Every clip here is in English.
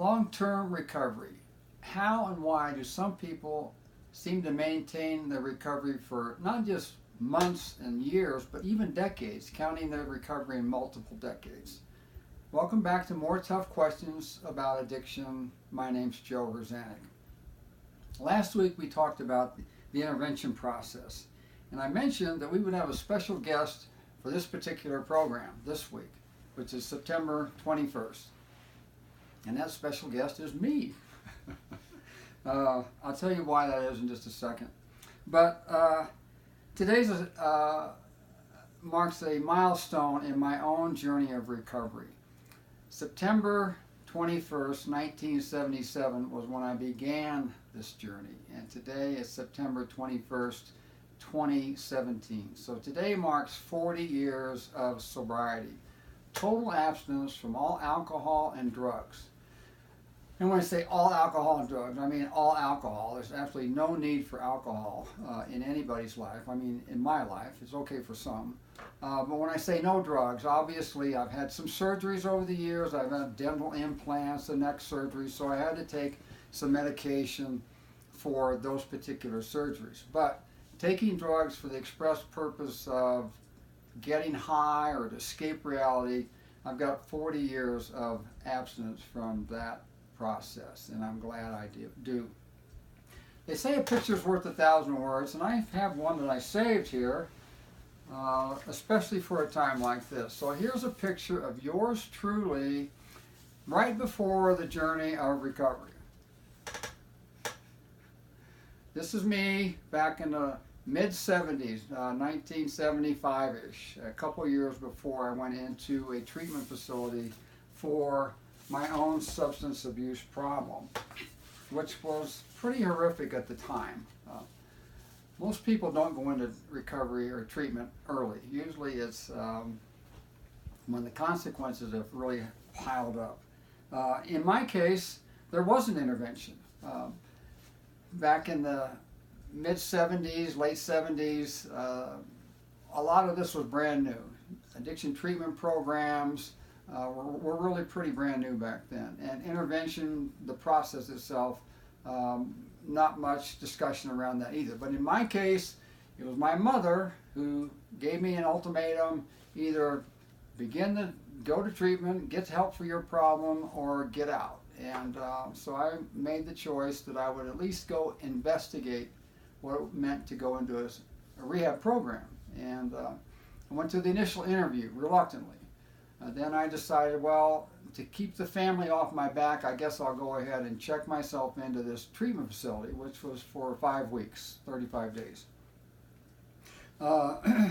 Long-term recovery. How and why do some people seem to maintain their recovery for not just months and years, but even decades, counting their recovery in multiple decades? Welcome back to more tough questions about addiction. My name's Joe Herzanek. Last week we talked about the intervention process, and I mentioned that we would have a special guest for this particular program this week, which is September 21st. And that special guest is me. I'll tell you why that is in just a second. But today's marks a milestone in my own journey of recovery. September 21st, 1977 was when I began this journey. And today is September 21st, 2017. So today marks 40 years of sobriety. Total abstinence from all alcohol and drugs. And when I say all alcohol and drugs, I mean all alcohol. There's absolutely no need for alcohol in anybody's life. I mean, in my life, it's okay for some. But when I say no drugs, obviously I've had some surgeries over the years. I've had dental implants and neck surgery, so I had to take some medication for those particular surgeries. But taking drugs for the express purpose of getting high or to escape reality, I've got 40 years of abstinence from that process, and I'm glad I do. They say a picture's worth 1,000 words, and I have one that I saved here, especially for a time like this. So here's a picture of yours truly right before the journey of recovery. This is me back in the mid-70s, 1975-ish, a couple years before I went into a treatment facility for my own substance abuse problem, which was pretty horrific at the time. Most people don't go into recovery or treatment early. Usually it's when the consequences have really piled up. In my case, there was an intervention. Back in the mid-70s, late 70s, a lot of this was brand new. Addiction treatment programs were really pretty brand new back then. And intervention, the process itself, not much discussion around that either. But in my case, it was my mother who gave me an ultimatum: either begin to go to treatment, get help for your problem, or get out. And so I made the choice that I would at least go investigate what it meant to go into a rehab program. And I went to the initial interview reluctantly. Then I decided, well, to keep the family off my back, I guess I'll go ahead and check myself into this treatment facility, which was for 5 weeks, 35 days. I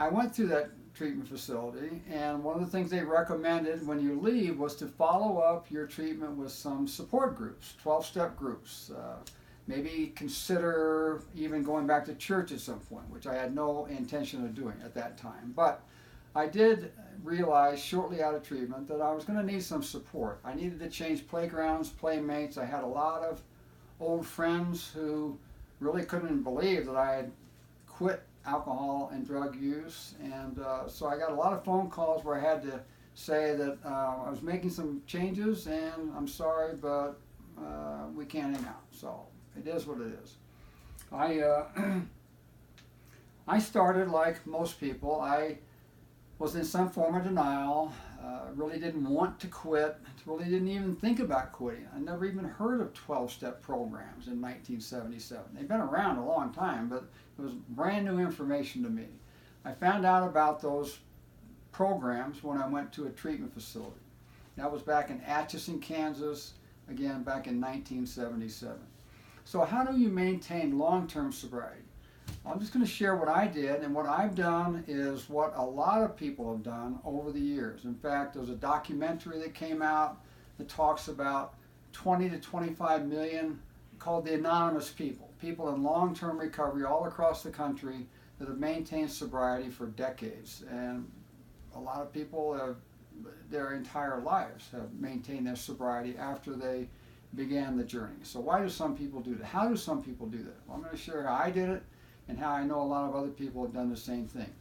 went through that treatment facility, and one of the things they recommended when you leave was to follow up your treatment with some support groups, 12-step groups. Maybe consider even going back to church at some point, which I had no intention of doing at that time. But I did realize shortly out of treatment that I was going to need some support. I needed to change playgrounds, playmates. I had a lot of old friends who really couldn't believe that I had quit alcohol and drug use, and so I got a lot of phone calls where I had to say that I was making some changes, and I'm sorry, but we can't hang out. So it is what it is. I started like most people. I was in some form of denial, really didn't want to quit, really didn't even think about quitting. I never even heard of 12-step programs in 1977. They've been around a long time, but it was brand new information to me. I found out about those programs when I went to a treatment facility. That was back in Atchison, Kansas, again back in 1977. So how do you maintain long-term sobriety? I'm just going to share what I did, and what I've done is what a lot of people have done over the years. In fact, there's a documentary that came out that talks about 20 to 25 million called the anonymous people, people in long-term recovery all across the country that have maintained sobriety for decades. And a lot of people have, their entire lives have maintained their sobriety after they began the journey. So why do some people do that? How do some people do that? Well, I'm going to share how I did it and how I know a lot of other people have done the same thing.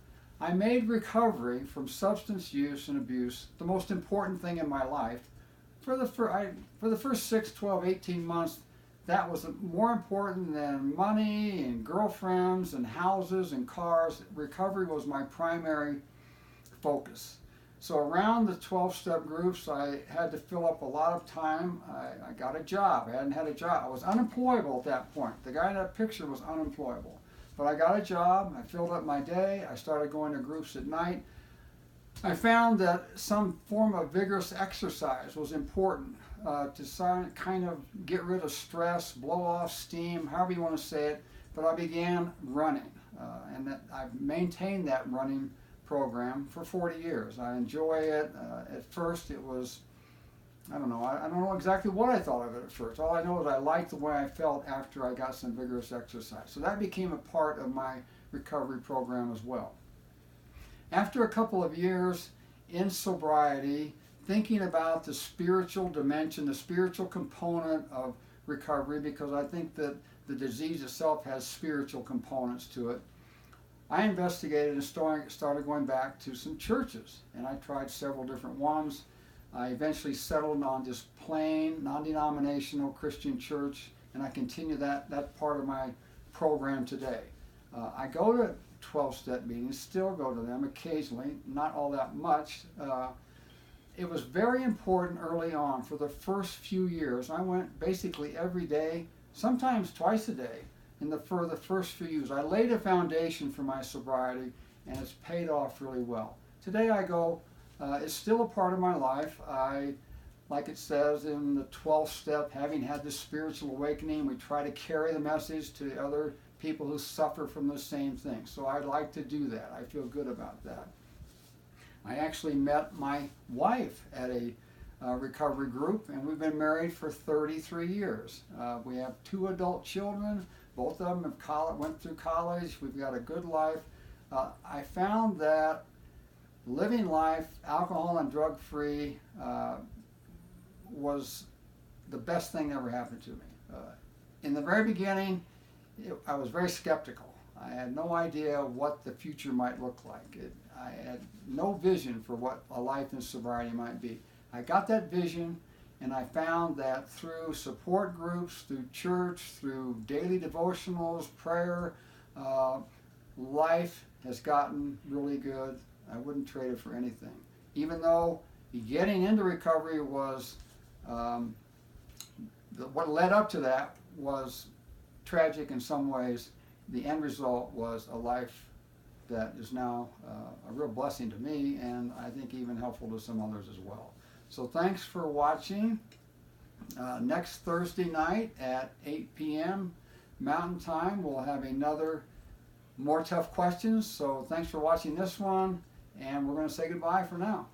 I made recovery from substance use and abuse the most important thing in my life for the first 6, 12, 18 months, that was more important than money and girlfriends and houses and cars. Recovery was my primary focus. So around the 12-step groups, I had to fill up a lot of time. I got a job. I hadn't had a job. I was unemployable at that point. The guy in that picture was unemployable. But I got a job. I filled up my day. I started going to groups at night. I found that some form of vigorous exercise was important to kind of get rid of stress, blow off steam, however you want to say it. But I began running, and that I've maintained that running program for 40 years. I enjoy it. At first it was, I don't know exactly what I thought of it at first. All I know is I liked the way I felt after I got some vigorous exercise. So that became a part of my recovery program as well. After a couple of years in sobriety, thinking about the spiritual dimension, the spiritual component of recovery, because I think that the disease itself has spiritual components to it, I investigated and started going back to some churches, and I tried several different ones. I eventually settled on just plain, non-denominational Christian church, and I continue that part of my program today. I go to 12-step meetings, still go to them occasionally, not all that much. It was very important early on. For the first few years, I went basically every day, sometimes twice a day. For the first few years, I laid a foundation for my sobriety, and it's paid off really well. Today I go, it's still a part of my life. Like it says in the 12th step, having had this spiritual awakening, we try to carry the message to other people who suffer from the same thing. So I'd like to do that. I feel good about that. I actually met my wife at a recovery group, and we've been married for 33 years. We have 2 adult children. Both of them went through college. We've got a good life. I found that living life, alcohol and drug-free, was the best thing that ever happened to me. In the very beginning, I was very skeptical. I had no idea what the future might look like. I had no vision for what a life in sobriety might be. I got that vision, and I found that through support groups, through church, through daily devotionals, prayer, life has gotten really good. I wouldn't trade it for anything. Even though getting into recovery was, what led up to that was tragic in some ways, the end result was a life that is now a real blessing to me, and I think even helpful to some others as well. So thanks for watching. Next Thursday night at 8 p.m. Mountain Time, we'll have another More Tough Questions. So thanks for watching this one, and we're going to say goodbye for now.